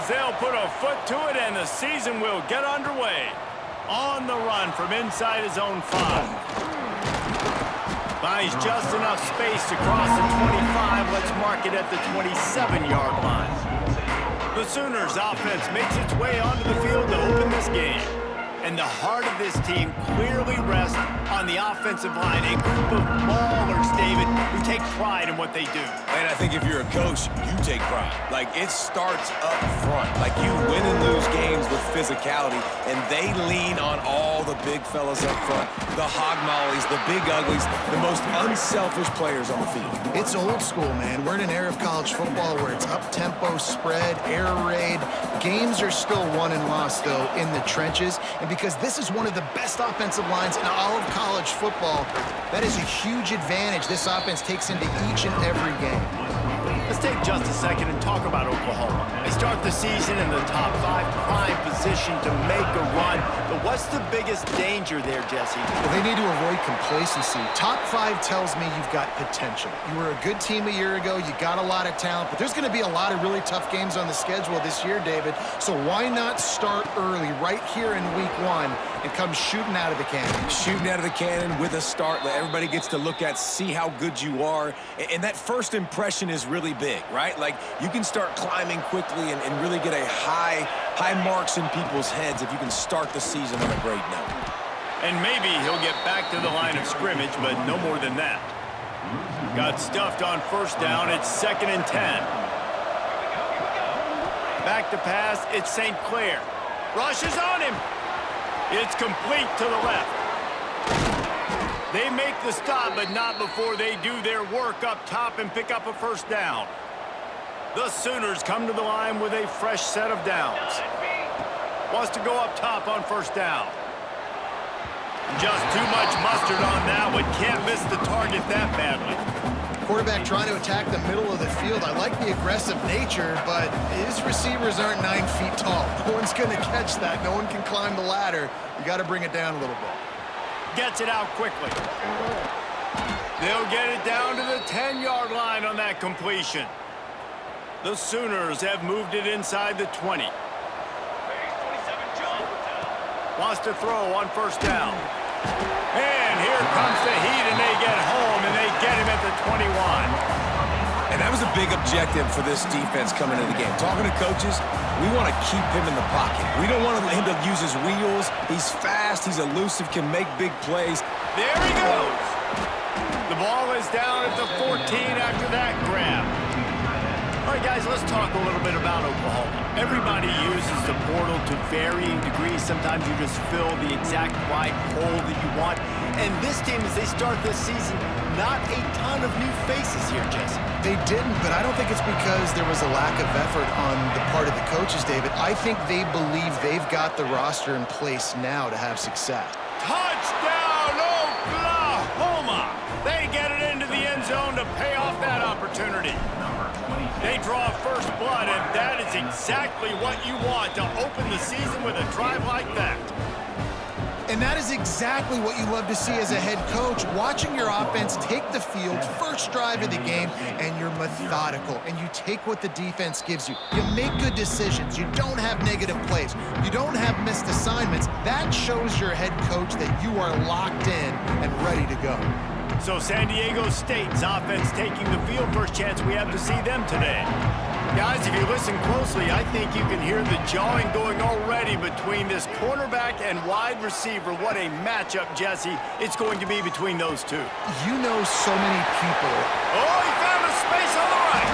as they'll put a foot to it, and the season will get underway. On the run from inside his own 5. Finds just enough space to cross the 25. Let's mark it at the 27-yard line. The Sooners offense makes its way onto the field to open this game. And the heart of this team clearly rests on the offensive line. A group of ballers, David, who take pride in what they do. And I think if you're a coach, you take pride. Like, it starts up front. Like, you win and lose games with physicality, and they lean on all the big fellas up front, the hog mollies, the big uglies, the most unselfish players on the field. It's old school, man. We're in an era of college football where it's up-tempo, spread, air raid. Games are still won and lost, though, in the trenches. And because this is one of the best offensive lines in all of college football, that is a huge advantage this offense takes into each and every game. Let's take just a second and talk about Oklahoma. They start the season in the top 5, prime position to make a run. But what's the biggest danger there, Jesse? Well, they need to avoid complacency. Top 5 tells me you've got potential. You were a good team a year ago. You got a lot of talent. But there's going to be a lot of really tough games on the schedule this year, David. So why not start early right here in week 1 and come shooting out of the cannon? Shooting out of the cannon with a start that everybody gets to look at, see how good you are. And that first impression is really big, right? Like, you can start climbing quickly and really get a high marks in people's heads if you can start the season on a great note. And maybe he'll get back to the line of scrimmage, but no more than that. Got stuffed on first down. It's 2nd and 10. Back to pass. It's St. Clair. Rushes on him. It's complete to the left. They make the stop, but not before they do their work up top and pick up a first down. The Sooners come to the line with a fresh set of downs. Wants to go up top on first down. Just too much mustard on that one. Can't miss the target that badly. Quarterback trying to attack the middle of the field. I like the aggressive nature, but his receivers aren't 9 feet tall. No one's going to catch that. No one can climb the ladder. You got to bring it down a little bit. Gets it out quickly. They'll get it down to the 10-yard line on that completion. The Sooners have moved it inside the 20. Wants to throw on first down. And here comes the heat, and they get home, and they get him at the 21. And that was a big objective for this defense coming into the game. Talking to coaches, we want to keep him in the pocket. We don't want him to use his wheels. He's fast, he's elusive, can make big plays. There he goes. The ball is down at the 14 after that grab. All right, guys, let's talk a little bit about Oklahoma. Everybody uses the portal to varying degrees. Sometimes you just fill the exact right hole that you want. And this team, as they start this season, not a ton of new faces here, Jesse. They didn't, but I don't think it's because there was a lack of effort on the part of the coaches, David. I think they believe they've got the roster in place now to have success. Touchdown, Oklahoma! They get it into the end zone to pay off that opportunity. They draw first blood, and that is exactly what you want to open the season with a drive like that. And that is exactly what you love to see as a head coach, watching your offense take the field, first drive of the game, and you're methodical, and you take what the defense gives you. You make good decisions. You don't have negative plays. You don't have missed assignments. That shows your head coach that you are locked in and ready to go. So San Diego State's offense taking the field. First chance we have to see them today. Guys, if you listen closely, I think you can hear the jawing going already between this quarterback and wide receiver. What a matchup, Jesse, it's going to be between those two. You know so many people. Oh, he found a space on the right.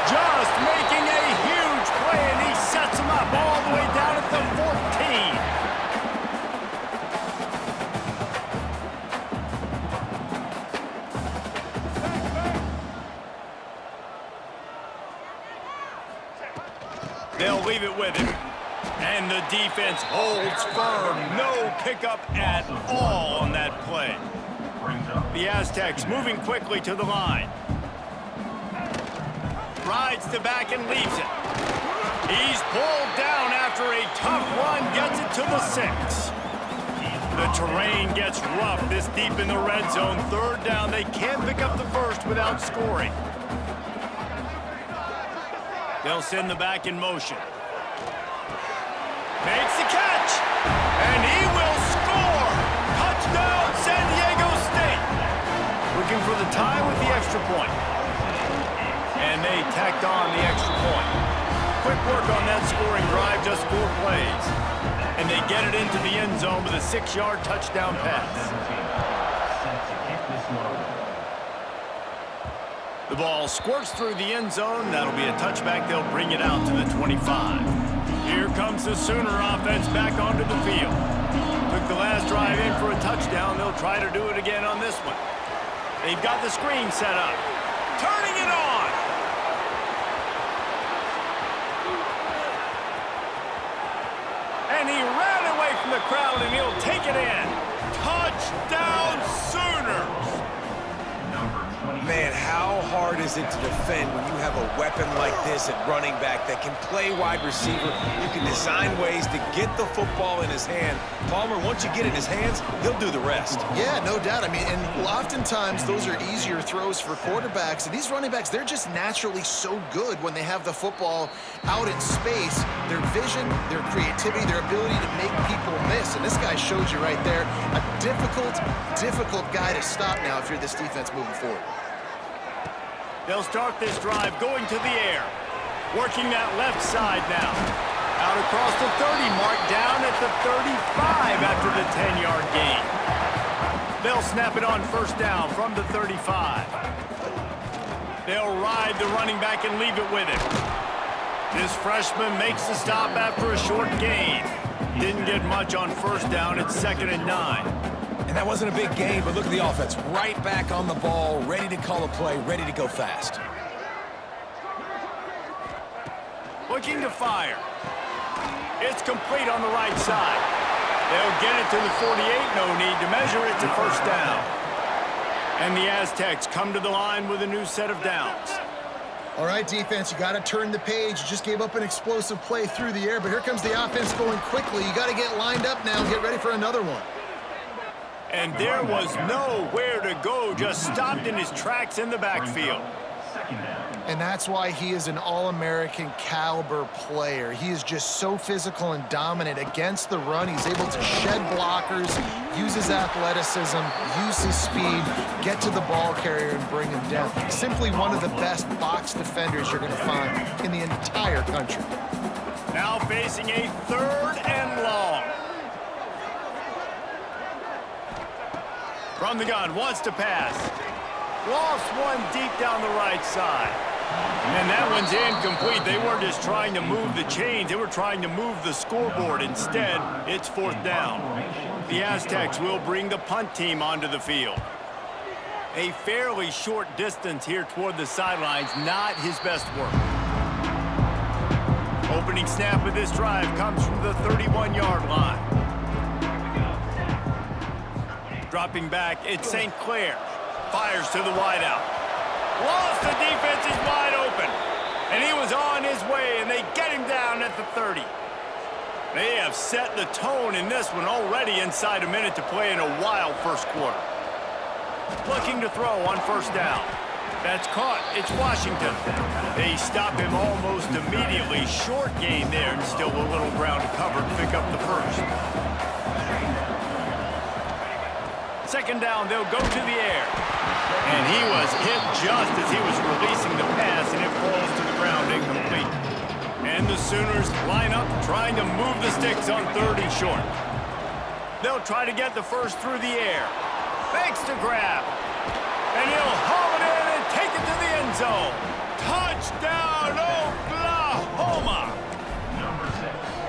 Just making a huge play, and he sets him up all the way down at the 14. They'll leave it with him. And the defense holds firm. No pickup at all on that play. The Aztecs moving quickly to the line. Rides to back and leaves it. He's pulled down after a tough run. Gets it to the 6. The terrain gets rough this deep in the red zone. Third down. They can't pick up the first without scoring. They'll send the back in motion. Makes the catch. And he will score. Touchdown, San Diego State. Looking for the tie with the extra point. And they tacked on the extra point. Quick work on that scoring drive, just 4 plays. And they get it into the end zone with a 6-yard touchdown pass. The ball squirts through the end zone. That'll be a touchback. They'll bring it out to the 25. Here comes the Sooner offense back onto the field. Took the last drive in for a touchdown. They'll try to do it again on this one. They've got the screen set up. Turning it on. And he ran away from the crowd, and he'll take it in. Touchdown, Sooners! Man, how hard is it to defend when you have a weapon like this at running back that can play wide receiver? You can design ways to get the football in his hand. Palmer, once you get it in his hands, he'll do the rest. Yeah, no doubt. I mean, and oftentimes those are easier throws for quarterbacks. And these running backs, they're just naturally so good when they have the football out in space. Their vision, their creativity, their ability to make people miss. And this guy showed you right there, a difficult guy to stop now if you're this defense moving forward. They'll start this drive going to the air. Working that left side now. Out across the 30 mark, down at the 35 after the 10-yard gain. They'll snap it on first down from the 35. They'll ride the running back and leave it with him. This freshman makes the stop after a short gain. Didn't get much on first down. It's 2nd and 9. And that wasn't a big gain, but look at the offense. Right back on the ball, ready to call a play, ready to go fast. Looking to fire. It's complete on the right side. They'll get it to the 48. No need to measure it to first down. And the Aztecs come to the line with a new set of downs. All right, defense, you got to turn the page. You just gave up an explosive play through the air, but here comes the offense going quickly. You got to get lined up now and get ready for another one. And there was nowhere to go, just stopped in his tracks in the backfield. And that's why he is an All-American caliber player. He is just so physical and dominant against the run. He's able to shed blockers, use his athleticism, use his speed, get to the ball carrier and bring him down. Simply one of the best box defenders you're going to find in the entire country. Now facing a 3rd and long. From the gun, wants to pass. Lost one deep down the right side. And that one's incomplete. They weren't just trying to move the chains. They were trying to move the scoreboard. Instead, it's 4th down. The Aztecs will bring the punt team onto the field. A fairly short distance here toward the sidelines. Not his best work. Opening snap of this drive comes from the 31-yard line. Dropping back, it's St. Clair. Fires to the wideout. Lost, the defense is wide open. And he was on his way, and they get him down at the 30. They have set the tone in this one already inside a minute to play in a wild first quarter. Looking to throw on first down. That's caught. It's Washington. They stop him almost immediately. Short gain there, and still a little ground to cover to pick up the first. 2nd down, they'll go to the air. And he was hit just as he was releasing the pass, and it falls to the ground incomplete. And the Sooners line up trying to move the sticks on 3rd and short. They'll try to get the first through the air. Makes the grab. And he'll haul it in and take it to the end zone. Touchdown, Oklahoma!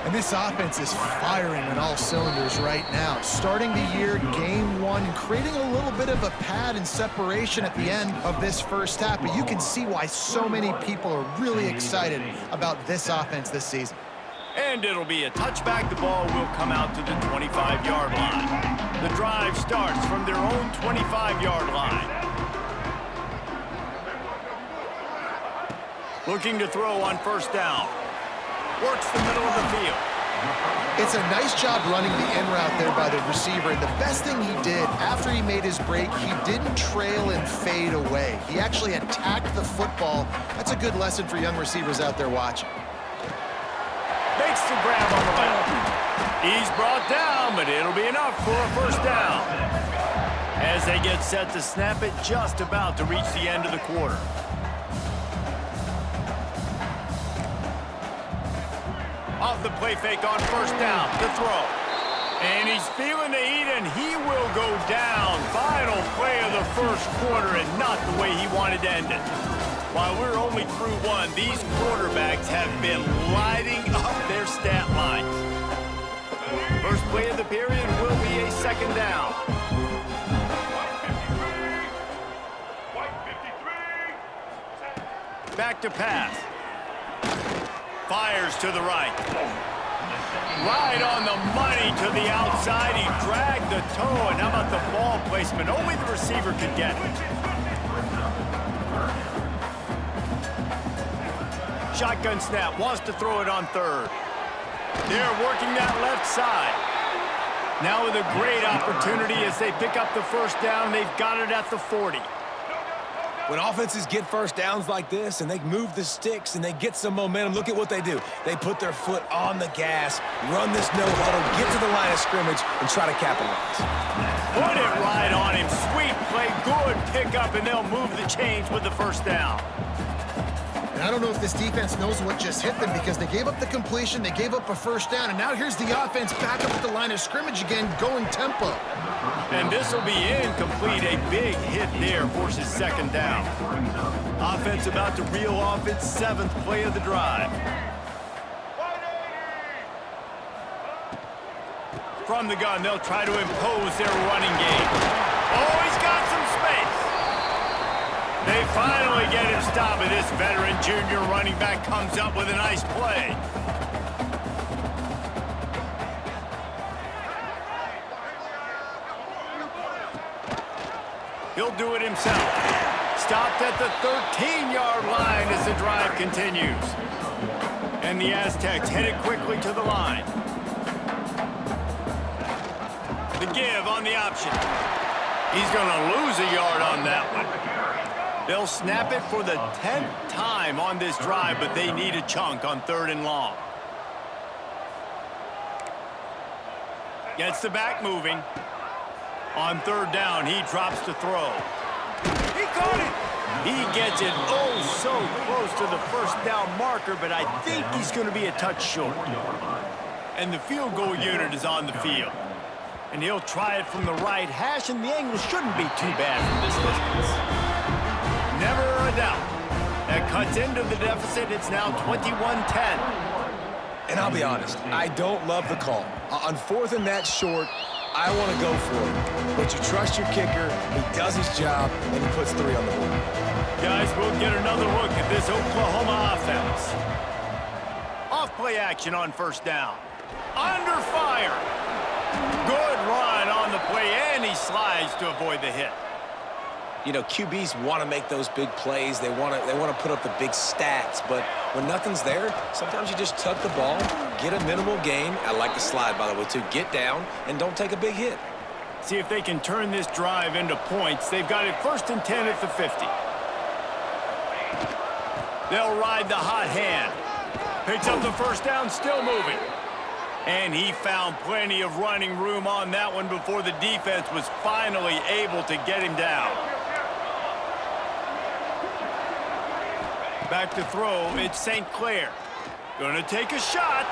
And this offense is firing on all cylinders right now. Starting the year, game 1, and creating a little bit of a pad and separation at the end of this first half. But you can see why so many people are really excited about this offense this season. And it'll be a touchback. The ball will come out to the 25-yard line. The drive starts from their own 25-yard line. Looking to throw on first down. Works the middle of the field. It's a nice job running the in route there by the receiver, and the best thing he did after he made his break, he didn't trail and fade away. He actually attacked the football. That's a good lesson for young receivers out there watching. Makes the grab on the left. He's brought down, but it'll be enough for a first down. As they get set to snap it, just about to reach the end of the quarter. Off the play fake on first down, the throw. And he's feeling the heat, and he will go down. Final play of the first quarter, and not the way he wanted to end it. While we're only through one, these quarterbacks have been lighting up their stat lines. First play of the period will be a second down. Back to pass. Fires to the right. Right on the money to the outside. He dragged the toe, and how about the ball placement? Only the receiver could get it. Shotgun snap, wants to throw it on third. They're working that left side. Now with a great opportunity as they pick up the first down. They've got it at the 40. When offenses get first downs like this and they move the sticks and they get some momentum, look at what they do. They put their foot on the gas, run this no huddle, get to the line of scrimmage, and try to capitalize. Put it right on him. Sweet play, good pickup, and they'll move the chains with the first down. And I don't know if this defense knows what just hit them because they gave up the completion, they gave up a first down, and now here's the offense back up at the line of scrimmage again, going tempo. And this will be incomplete. A big hit there forces second down. Offense about to reel off its 7th play of the drive. From the gun, they'll try to impose their running game. Oh, he's got some space. They finally get him stopped, and this veteran junior running back comes up with a nice play. He'll do it himself. Stopped at the 13-yard line as the drive continues. And the Aztecs headed quickly to the line. The give on the option. He's going to lose a yard on that one. They'll snap it for the 10th time on this drive, but they need a chunk on 3rd and long. Gets the back moving. On 3rd down, he drops to throw. He caught it. He gets it oh so close to the first down marker, but I think he's going to be a touch short. And the field goal unit is on the field. And he'll try it from the right hash, and the angle shouldn't be too bad from this distance. Never a doubt. That cuts into the deficit. It's now 21-10. And I'll be honest, I don't love the call. On 4th and that short, I want to go for it. But you trust your kicker, he does his job, and he puts 3 on the board. Guys, we'll get another look at this Oklahoma offense. Off play action on 1st down. Under fire. Good run on the play, and he slides to avoid the hit. You know, QBs want to make those big plays. They want to put up the big stats. But when nothing's there, sometimes you just tuck the ball, get a minimal gain. I like the slide, by the way, too. Get down and don't take a big hit. See if they can turn this drive into points. They've got it 1st and 10 at the 50. They'll ride the hot hand. Picks up the first down, still moving. And he found plenty of running room on that one before the defense was finally able to get him down. Back to throw, it's St. Clair. Gonna take a shot.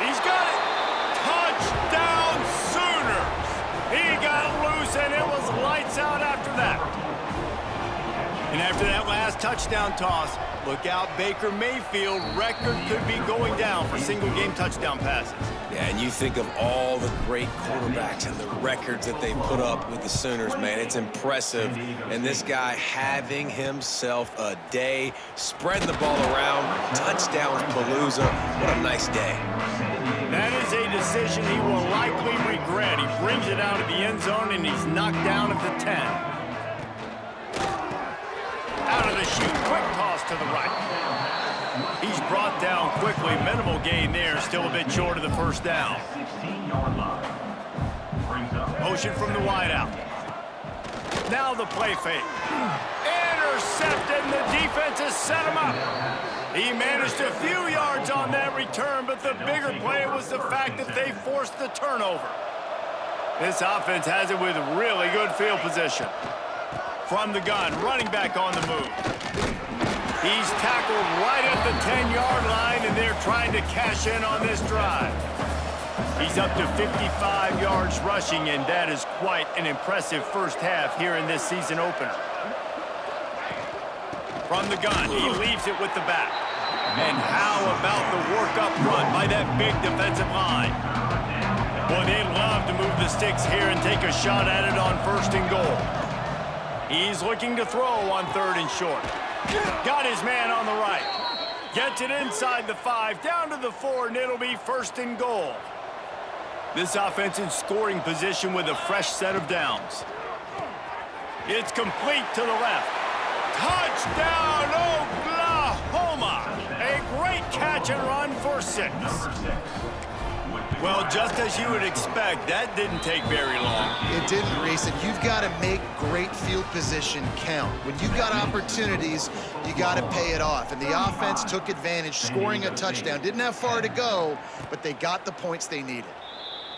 He's got it. Touchdown Sooners. He got loose, and it was lights out after that. And after that last touchdown toss, look out, Baker Mayfield. Record could be going down for single-game touchdown passes. Yeah, and you think of all the great quarterbacks and the records that they put up with the Sooners, man. It's impressive. And this guy having himself a day, spreading the ball around, touchdowns Palooza. What a nice day. That is a decision he will likely regret. He brings it out of the end zone, and he's knocked down at the 10. Out of the chute, quick toss to the right. He's brought down quickly. Minimal gain there, still a bit short of the first down. Motion from the wideout. Now the play fake. Intercepted, and the defense has set him up. He managed a few yards on that return, but the bigger play was the fact that they forced the turnover. This offense has it with really good field position. From the gun, running back on the move. He's tackled right at the 10-yard line, and they're trying to cash in on this drive. He's up to 55 yards rushing, and that is quite an impressive first half here in this season opener. From the gun, he leaves it with the back. And how about the work up front by that big defensive line? Boy, they love to move the sticks here and take a shot at it on 1st and goal. He's looking to throw on 3rd and short. Got his man on the right. Gets it inside the 5, down to the 4, and it'll be 1st and goal. This offense in scoring position with a fresh set of downs. It's complete to the left. Touchdown, Oklahoma! A great catch and run for 6. Well, just as you would expect, that didn't take very long. It didn't, Reese, and you've got to make great field position count. When you've got opportunities, you got to pay it off. And the offense took advantage, scoring a touchdown. Didn't have far to go, but they got the points they needed.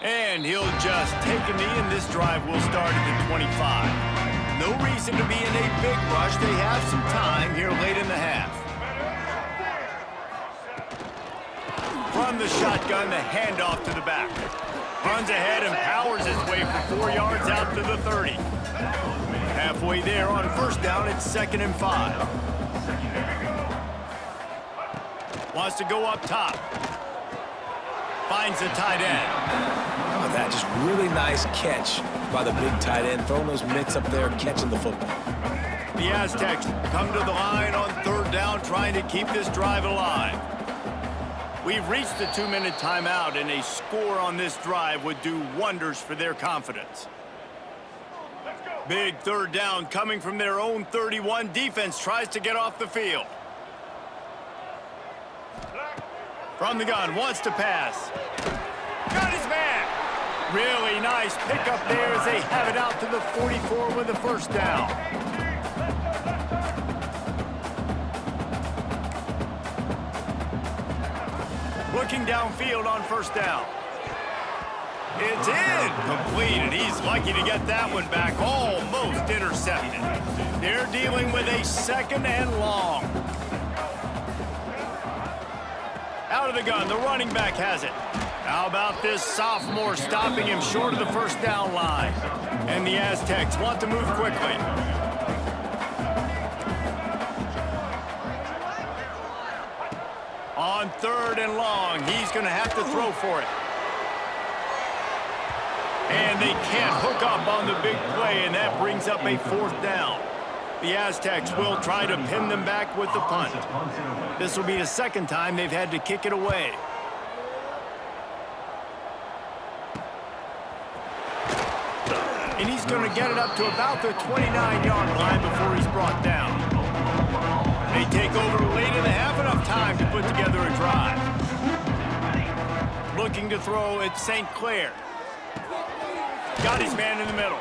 And he'll just take a knee, and this drive will start at the 25. No reason to be in a big rush. They have some time here late in the half. From the shotgun, the handoff to the back. Runs ahead and powers his way for 4 yards out to the 30. Halfway there on 1st down, it's 2nd and 5. Wants to go up top. Finds the tight end. How about that? Just really nice catch by the big tight end, throwing those mitts up there, catching the football. The Aztecs come to the line on 3rd down, trying to keep this drive alive. We've reached the 2-minute timeout, and a score on this drive would do wonders for their confidence. Big 3rd down coming from their own 31. Defense tries to get off the field. From the gun, wants to pass. Got his man. Really nice pickup there as they have it out to the 44 with the 1st down. Looking downfield on 1st down. It's in. Complete, and he's lucky to get that one back. Almost intercepted. They're dealing with a 2nd and long. Out of the gun, the running back has it. How about this sophomore stopping him short of the 1st down line? And the Aztecs want to move quickly. On 3rd and long, he's going to have to throw for it. And they can't hook up on the big play, and that brings up a 4th down. The Aztecs will try to pin them back with the punt. This will be the 2nd time they've had to kick it away. And he's going to get it up to about the 29-yard line before he's brought down. They take over late in the half, enough time to put together a drive. Looking to throw at St. Clair. Got his man in the middle.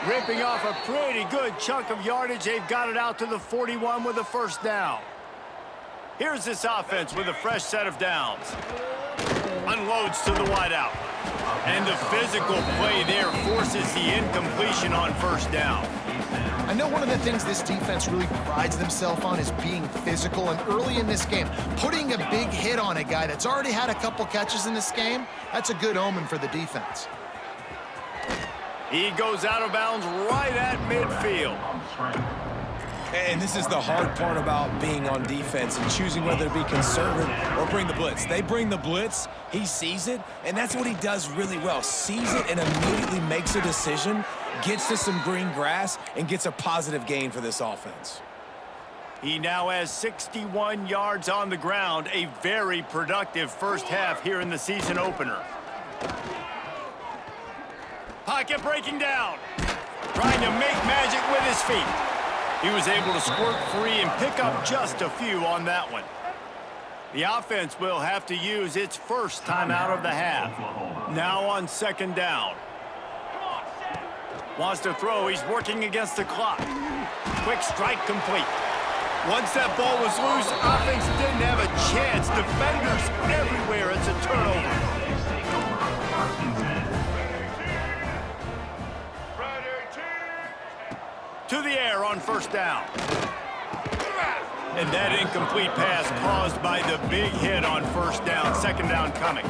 Ripping off a pretty good chunk of yardage. They've got it out to the 41 with the 1st down. Here's this offense with a fresh set of downs. Unloads to the wideout. And the physical play there forces the incompletion on 1st down. I know one of the things this defense really prides themselves on is being physical, and early in this game, putting a big hit on a guy that's already had a couple catches in this game, that's a good omen for the defense. He goes out of bounds right at midfield. And this is the hard part about being on defense and choosing whether to be conservative or bring the blitz. They bring the blitz, he sees it, and that's what he does really well. Sees it and immediately makes a decision, gets to some green grass, and gets a positive gain for this offense. He now has 61 yards on the ground, a very productive first half here in the season opener. Pocket breaking down. Trying to make magic with his feet. He was able to squirt free and pick up just a few on that one. The offense will have to use its first timeout of the half. Now on second down. Wants to throw. He's working against the clock. Quick strike complete. Once that ball was loose, offense didn't have a chance. Defenders everywhere. It's a turnover. To the air on first down. And that incomplete pass caused by the big hit on first down. Second down coming.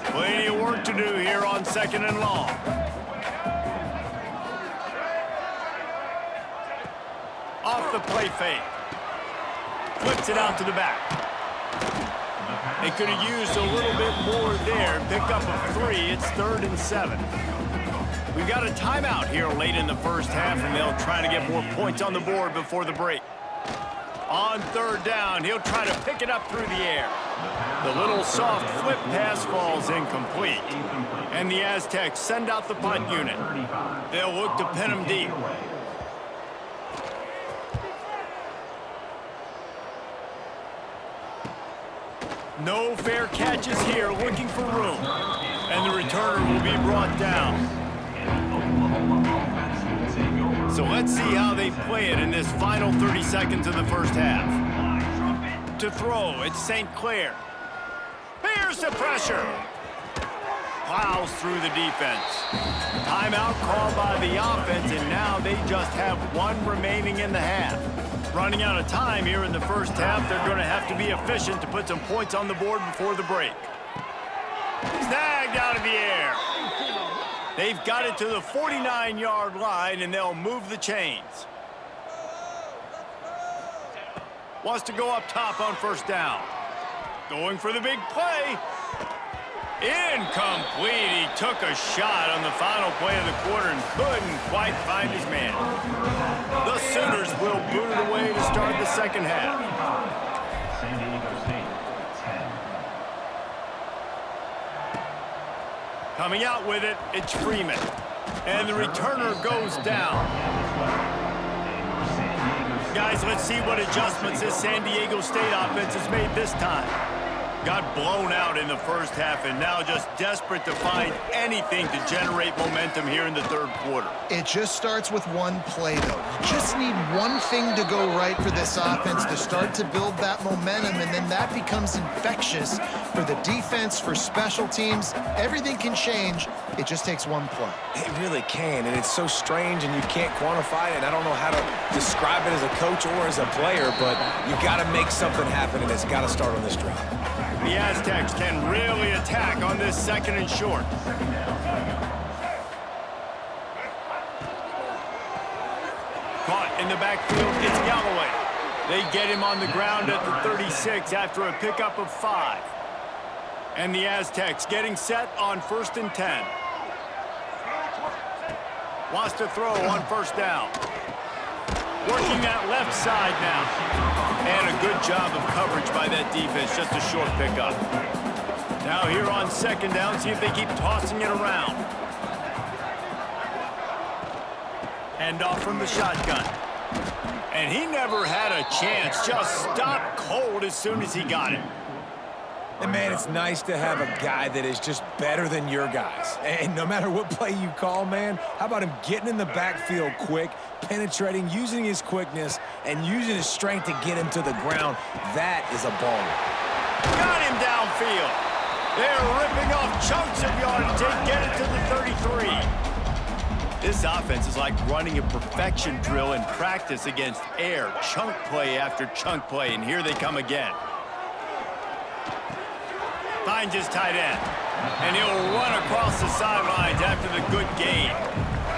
Plenty of work to do here on second and long. Off the play fake. Flips it out to the back. They could have used a little bit more there. Pick up a 3. It's 3rd and 7. We've got a timeout here late in the first half, and they'll try to get more points on the board before the break. On third down, he'll try to pick it up through the air. The little soft flip pass falls incomplete. And the Aztecs send out the punt unit. They'll look to pin him deep. No fair catches here, looking for room. And the returner will be brought down. So let's see how they play it in this final 30 seconds of the first half. To throw, it's St. Clair. Here's the pressure. Plows through the defense. Timeout called by the offense, and now they just have 1 remaining in the half. Running out of time here in the first half, they're going to have to be efficient to put some points on the board before the break. Snagged out of the air. They've got it to the 49-yard line, and they'll move the chains. Wants to go up top on first down. Going for the big play. Incomplete. He took a shot on the final play of the quarter and couldn't quite find his man. The Sooners will boot it away to start the second half. San Diego State, 10. Coming out with it, it's Freeman. And the returner goes down. Guys, let's see what adjustments this San Diego State offense has made this time. Got blown out in the first half and now just desperate to find anything to generate momentum here in the third quarter. It just starts with one play, though. You just need one thing to go right for this offense to start to build that momentum, and then that becomes infectious for the defense, for special teams. Everything can change. It just takes one play. It really can, and it's so strange, and you can't quantify it. And I don't know how to describe it as a coach or as a player, but you got to make something happen, and it's got to start on this drive. The Aztecs can really attack on this second and short. Caught in the backfield, it's Galloway. They get him on the ground at the 36 after a pickup of 5. And the Aztecs getting set on 1st and 10. Wants to throw on first down. Working that left side now. And a good job of coverage by that defense. Just a short pickup. Now here on second down, see if they keep tossing it around. Hand off from the shotgun. And he never had a chance. Just stopped cold as soon as he got it. And, man, it's nice to have a guy that is just better than your guys. And no matter what play you call, man, how about him getting in the backfield quick, penetrating, using his quickness, and using his strength to get him to the ground? That is a baller. Got him downfield. They're ripping off chunks of yardage. They get it to the 33. This offense is like running a perfection drill in practice against air. Chunk play after chunk play, and here they come again. Finds his tight end, and he'll run across the sidelines after the good gain.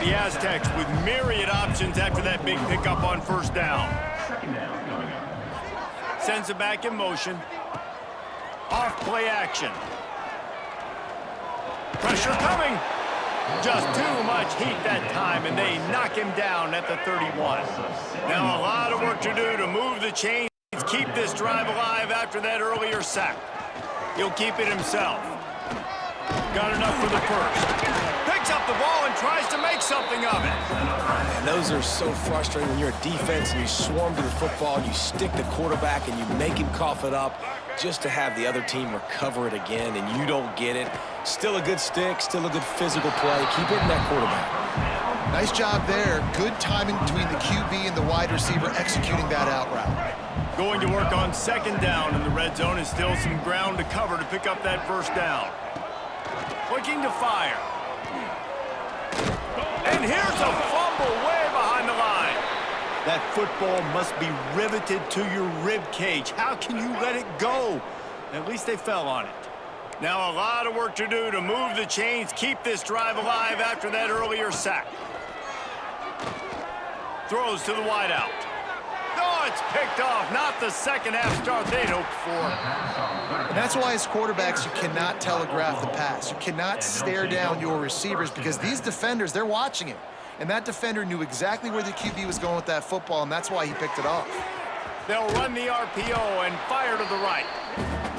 The Aztecs with myriad options after that big pickup on first down. Sends it back in motion. Off play action. Pressure coming. Just too much heat that time, and they knock him down at the 31. Now a lot of work to do to move the chains, keep this drive alive after that earlier sack. He'll keep it himself. got enough for the first. Picks up the ball and tries to make something of it. And those are so frustrating when you're a defense and you swarm to the football, you stick the quarterback and you make him cough it up just to have the other team recover it again and you don't get it. Still a good stick, still a good physical play. Keep hitting that quarterback. Nice job there. Good timing between the QB and the wide receiver executing that out route. Going to work on second down in the red zone, and still some ground to cover to pick up that first down. Looking to fire. And here's a fumble way behind the line. That football must be riveted to your rib cage. How can you let it go? At least they fell on it. Now a lot of work to do to move the chains, keep this drive alive after that earlier sack. Throws to the wideout. Oh, it's picked off. Not the second half start they'd hoped for. And that's why as quarterbacks, you cannot telegraph the pass. You cannot stare down your receivers because these defenders, they're watching it. And that defender knew exactly where the QB was going with that football, and that's why he picked it off. They'll run the RPO and fire to the right.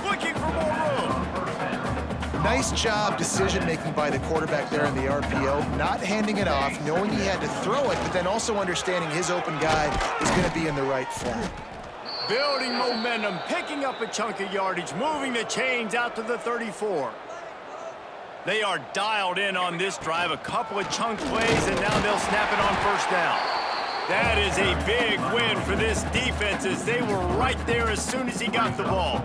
Looking for more room. Nice job decision-making by the quarterback there in the RPO, not handing it off, knowing he had to throw it, but then also understanding his open guy is going to be in the right flat. Building momentum, picking up a chunk of yardage, moving the chains out to the 34. They are dialed in on this drive, a couple of chunk plays, and now they'll snap it on first down. That is a big win for this defense as they were right there as soon as he got the ball.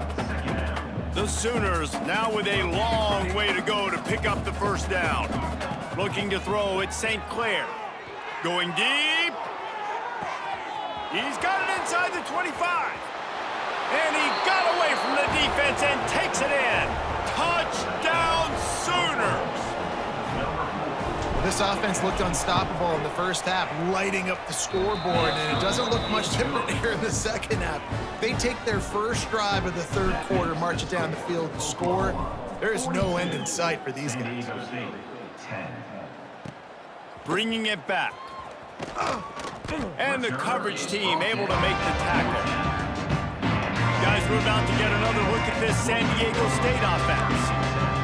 The Sooners now with a long way to go to pick up the first down. Looking to throw, it's St. Clair. Going deep. He's got it inside the 25. And he got away from the defense and takes it in. Touchdown, Sooners! This offense looked unstoppable in the first half, lighting up the scoreboard, and it doesn't look much different here in the second half. They take their first drive of the third quarter, march it down the field, and score. There is no end in sight for these guys. Bringing it back. And the coverage team able to make the tackle. Guys, we're about to get another look at this San Diego State offense.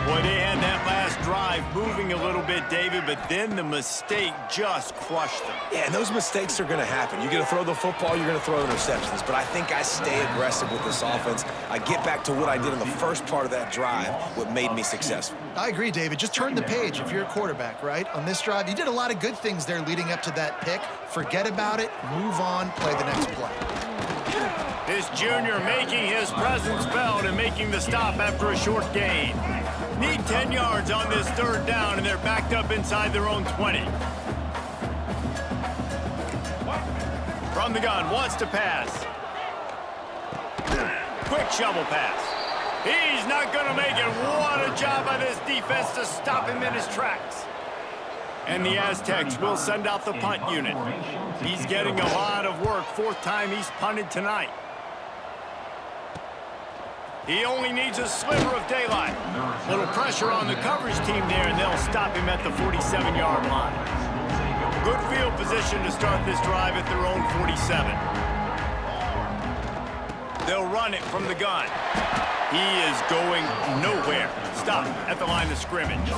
Boy, they had that last drive moving a little bit, David, but then the mistake just crushed them. Yeah, and those mistakes are going to happen. You're going to throw the football, you're going to throw interceptions. But I think I stay aggressive with this offense. I get back to what I did in the first part of that drive, what made me successful. I agree, David. Just turn the page if you're a quarterback, right? On this drive, you did a lot of good things there leading up to that pick. Forget about it, move on, play the next play. This junior making his presence felt and making the stop after a short gain. Need 10 yards on this third down, and they're backed up inside their own 20. From the gun, wants to pass. Quick shovel pass. He's not going to make it. What a job by this defense to stop him in his tracks. And the Aztecs will send out the punt unit. He's getting a lot of work. Fourth time he's punted tonight. He only needs a sliver of daylight. Little pressure on the coverage team there, and they'll stop him at the 47-yard line. Good field position to start this drive at their own 47. They'll run it from the gun. He is going nowhere. Stop at the line of scrimmage.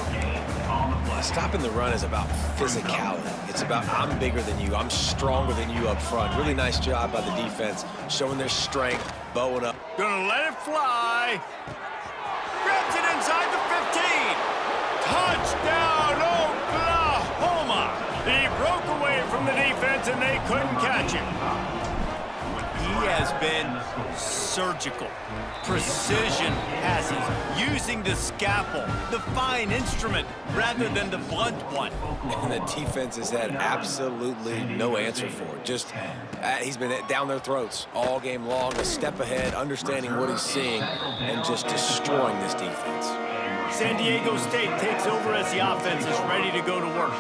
Stopping the run is about physicality. It's about I'm bigger than you, I'm stronger than you up front. Really nice job by the defense, showing their strength, bowing up. Gonna let it fly. Grabs it inside the 15. Touchdown, Oklahoma. He broke away from the defense and they couldn't catch him. He has been surgical. Precision passes, using the scalpel, the fine instrument, rather than the blunt one. And the defense has had absolutely no answer for it. Just, he's been down their throats all game long, a step ahead, understanding what he's seeing, and just destroying this defense. San Diego State takes over as the offense is ready to go to work.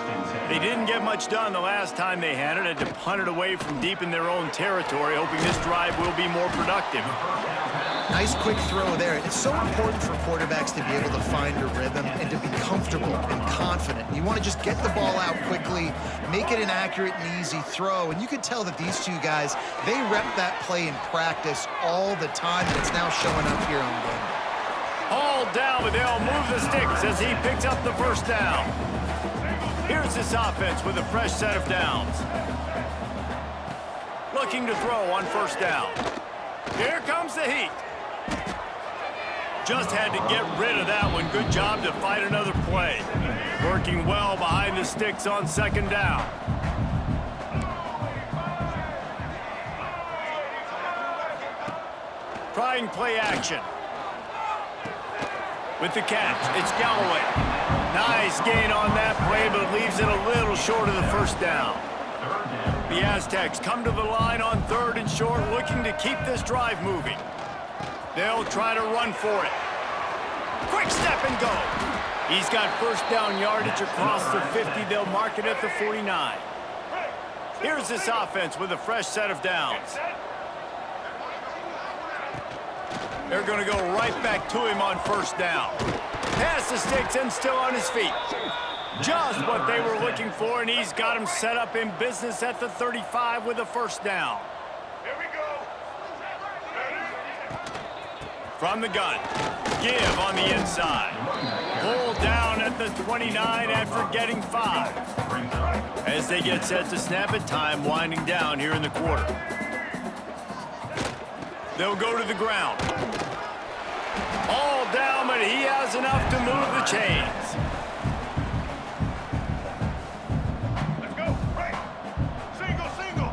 They didn't get much done the last time they had to punt it away from deep in their own territory, hoping this drive will be more productive. Nice quick throw there. It's so important for quarterbacks to be able to find a rhythm and to be comfortable and confident. You want to just get the ball out quickly, make it an accurate and easy throw. And you could tell that these two guys, they rep that play in practice all the time, and it's now showing up here on game day. Hauled down, but they'll move the sticks as he picks up the first down. Here's this offense with a fresh set of downs. Looking to throw on first down. Here comes the heat. Just had to get rid of that one. Good job to fight another play. Working well behind the sticks on second down. Trying play action. With the catch, it's Galloway. Nice gain on that play, but leaves it a little short of the first down. The Aztecs come to the line on 3rd and short, looking to keep this drive moving. They'll try to run for it. Quick step and go. He's got first down yardage across the 50. They'll mark it at the 49. Here's this offense with a fresh set of downs. They're going to go right back to him on first down. Pass the sticks and still on his feet. Just what they were looking for, and he's got him set up in business at the 35 with a first down. Here we go. From the gun, give on the inside. Pull down at the 29 after getting 5. As they get set to snap it, time winding down here in the quarter. They'll go to the ground. All down, but he has enough to move the chains. Let's go. Right. Single.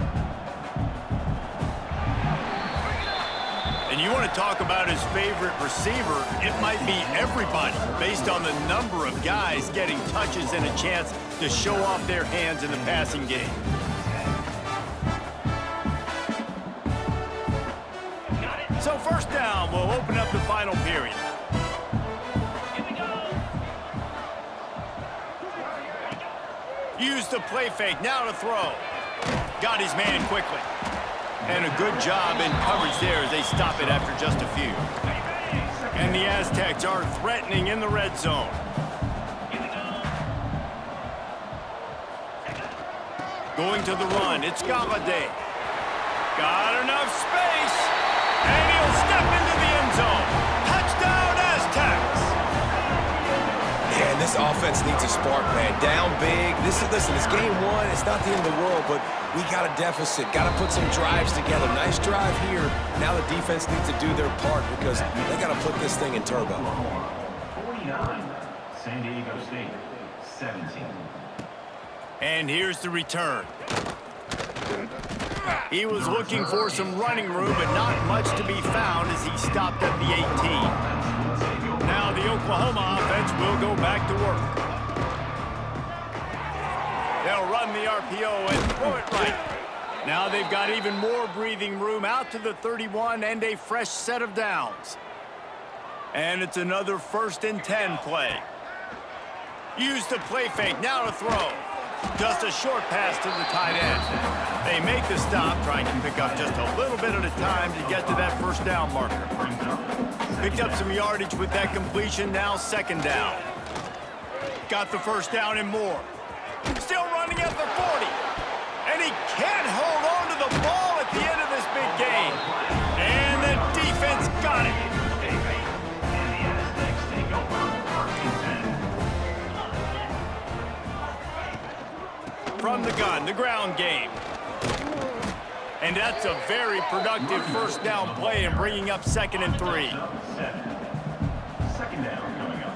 And you want to talk about his favorite receiver, it might be everybody, based on the number of guys getting touches and a chance to show off their hands in the passing game. So first down will open up the final period. Use the play fake, now to throw. Got his man quickly. And a good job in coverage there as they stop it after just a few. And the Aztecs are threatening in the red zone. Going to the run, it's Galladay. Got enough space. And he'll step into the end zone. Touchdown, Aztecs! Yeah, and this offense needs a spark, man. Down big. Listen, it's game 1. It's not the end of the world, but we got a deficit. Got to put some drives together. Nice drive here. Now the defense needs to do their part because they got to put this thing in turbo. 49, San Diego State, 17. And here's the return. He was looking for some running room, but not much to be found as he stopped at the 18. Now the Oklahoma offense will go back to work. They'll run the RPO and throw it right. Now they've got even more breathing room out to the 31 and a fresh set of downs. And it's another 1st and 10 play. Use the play fake, now to throw. Just a short pass to the tight end. They make the stop, trying to pick up just a little bit at a time to get to that first down marker. Picked up some yardage with that completion, now 2nd down. Got the first down and more. Still running at the 40. And he can't hold on to the ball at the end of this big game. And the defense got it. From the gun, the ground game. And that's a very productive first down play and bringing up 2nd and 3. 2nd down coming up.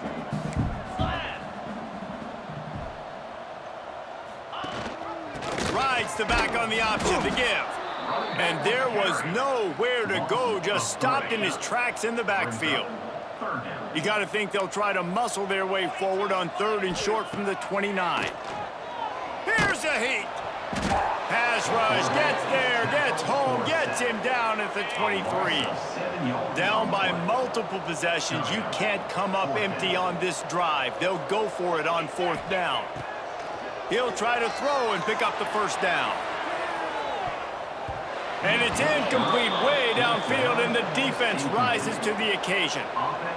Rides the back on the option to give. And there was nowhere to go, just stopped in his tracks in the backfield. You got to think they'll try to muscle their way forward on 3rd and short from the 29. Here's a heat. Pass rush, gets there, gets home, gets him down at the 23. Down by multiple possessions, you can't come up empty on this drive. They'll go for it on 4th down. He'll try to throw and pick up the first down. And it's incomplete way downfield, and the defense rises to the occasion.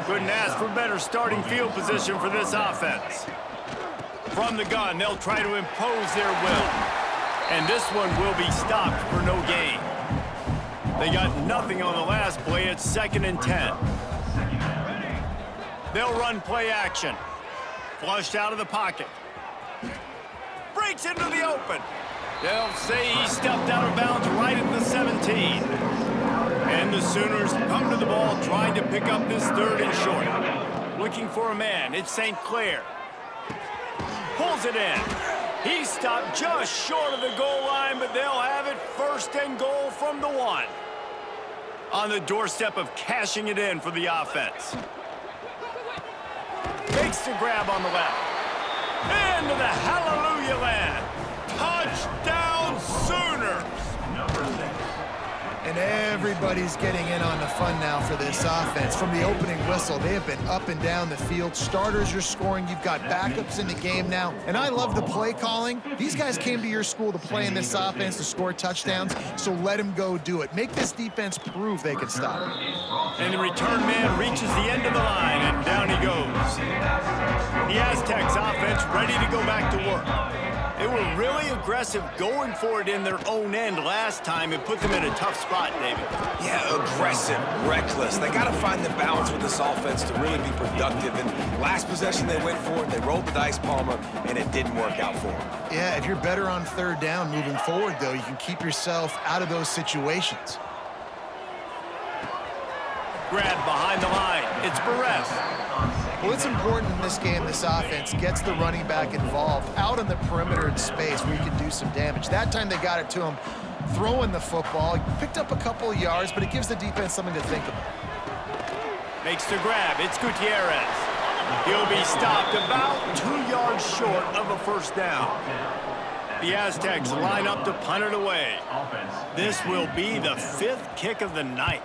Couldn't ask for better starting field position for this offense. From the gun, they'll try to impose their will. And this one will be stopped for no gain. They got nothing on the last play. It's 2nd and 10. They'll run play action. Flushed out of the pocket. Breaks into the open. They'll say he stepped out of bounds right at the 17. And the Sooners come to the ball trying to pick up this 3rd and short. Looking for a man. It's St. Clair. Pulls it in. He stopped just short of the goal line, but they'll have it 1st and goal from the 1. On the doorstep of cashing it in for the offense. Makes the grab on the left. Into the hallelujah land. Touchdown Sooners! Number 6. And everybody's getting in on the fun now for this offense. From the opening whistle, they have been up and down the field. Starters are scoring. You've got backups in the game now. And I love the play calling. These guys came to your school to play in this offense to score touchdowns, so let them go do it. Make this defense prove they can stop it. And the return man reaches the end of the line, and down he goes. The Aztecs offense ready to go back to work. They were really aggressive going for it in their own end last time and put them in a tough spot, David. Yeah, aggressive, reckless. They got to find the balance with this offense to really be productive. And last possession they went for it, they rolled the dice, Palmer, and it didn't work out for them. Yeah, if you're better on 3rd down moving forward, though, you can keep yourself out of those situations. Grab behind the line. It's Perez. Well, it's important in this game, this offense gets the running back involved out on the perimeter in space where you can do some damage. That time they got it to him throwing the football. He picked up a couple of yards, but it gives the defense something to think about. Makes the grab. It's Gutierrez. He'll be stopped about 2 yards short of a 1st down. The Aztecs line up to punt it away. This will be the 5th kick of the night.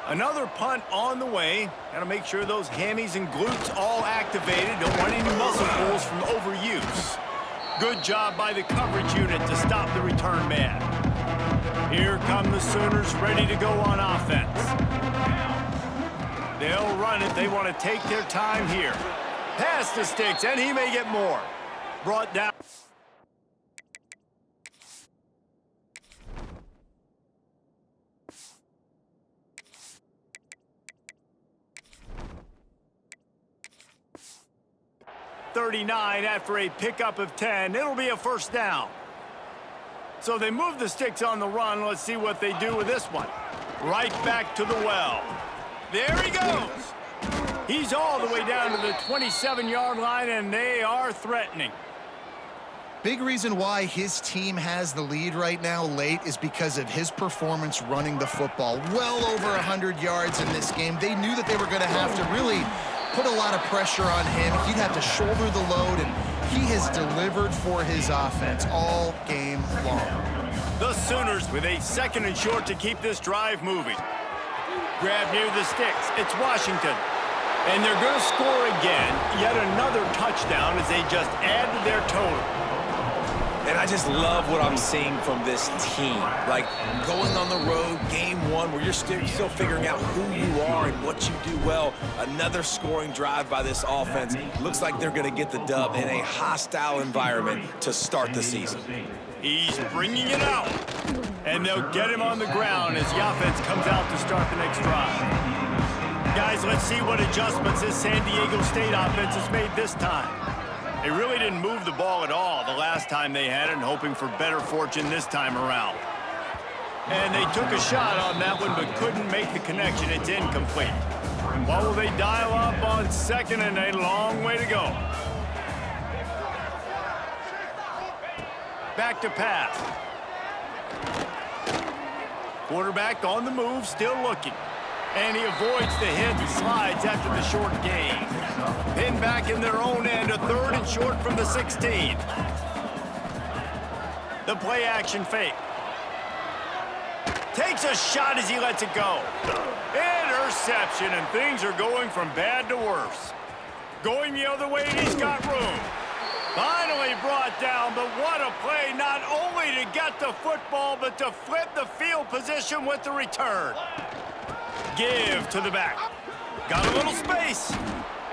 Another punt on the way. Got to make sure those hammies and glutes all activated. Don't want any muscle pulls from overuse. Good job by the coverage unit to stop the return man. Here come the Sooners ready to go on offense. They'll run it. They want to take their time here. Pass to Sticks, and he may get more. Brought down. .39 after a pickup of 10. It'll be a 1st down. So they move the Sticks on the run. Let's see what they do with this one. Right back to the well. There he goes. He's all the way down to the 27-yard line, and they are threatening. Big reason why his team has the lead right now late is because of his performance running the football. Well over 100 yards in this game. They knew that they were going to have to really put a lot of pressure on him. He'd have to shoulder the load, and he has delivered for his offense all game long. The Sooners with a 2nd and short to keep this drive moving. Grab near the Sticks. It's Washington. And they're going to score again. Yet another touchdown as they just add to their total. And I just love what I'm seeing from this team. Like, going on the road, game 1, where you're still figuring out who you are and what you do well. Another scoring drive by this offense. Looks like they're going to get the dub in a hostile environment to start the season. He's bringing it out. And they'll get him on the ground as the offense comes out to start the next drive. Guys, let's see what adjustments this San Diego State offense has made this time. They really didn't move the ball at all the last time they had it, and hoping for better fortune this time around. And they took a shot on that one, but couldn't make the connection. It's incomplete. What will they dial up on 2nd and a long way to go? Back to pass. Quarterback on the move, still looking. And he avoids the hit and slides after the short gain. Pinned back in their own end, a 3rd and short from the 16. The play action fake. Takes a shot as he lets it go. Interception, and things are going from bad to worse. Going the other way, and he's got room. Finally brought down, but what a play, not only to get the football, but to flip the field position with the return. Give to the back. Got a little space.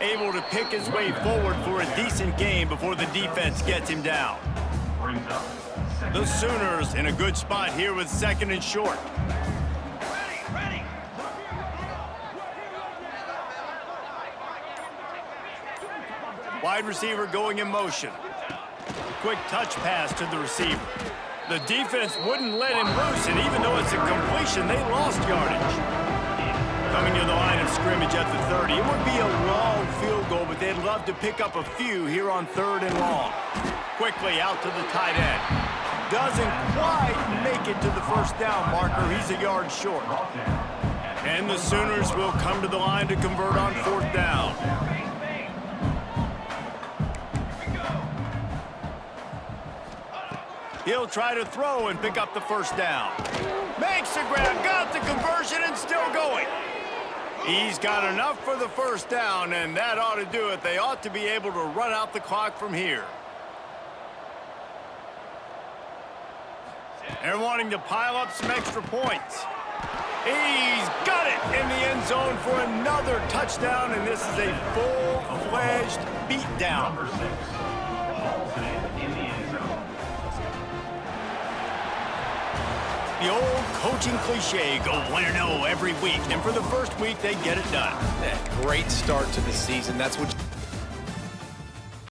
Able to pick his way forward for a decent game before the defense gets him down. The Sooners in a good spot here with 2nd and short. Wide receiver going in motion. Quick touch pass to the receiver. The defense wouldn't let him loose, and even though it's a completion, they lost yardage. Coming to the line of scrimmage at the 30. It would be a long field goal, but they'd love to pick up a few here on 3rd and long. Quickly out to the tight end. Doesn't quite make it to the first down marker. He's a yard short. And the Sooners will come to the line to convert on 4th down. He'll try to throw and pick up the first down. Makes the grab, got the conversion, and still going. He's got enough for the first down, and that ought to do it. They ought to be able to run out the clock from here. They're wanting to pile up some extra points. He's got it in the end zone for another touchdown, and this is a full-fledged beatdown. Number 6, Halton in the end zone. The old coaching cliche, go 1-0 every week, and for the first week, they get it done. Great start to the season. That's what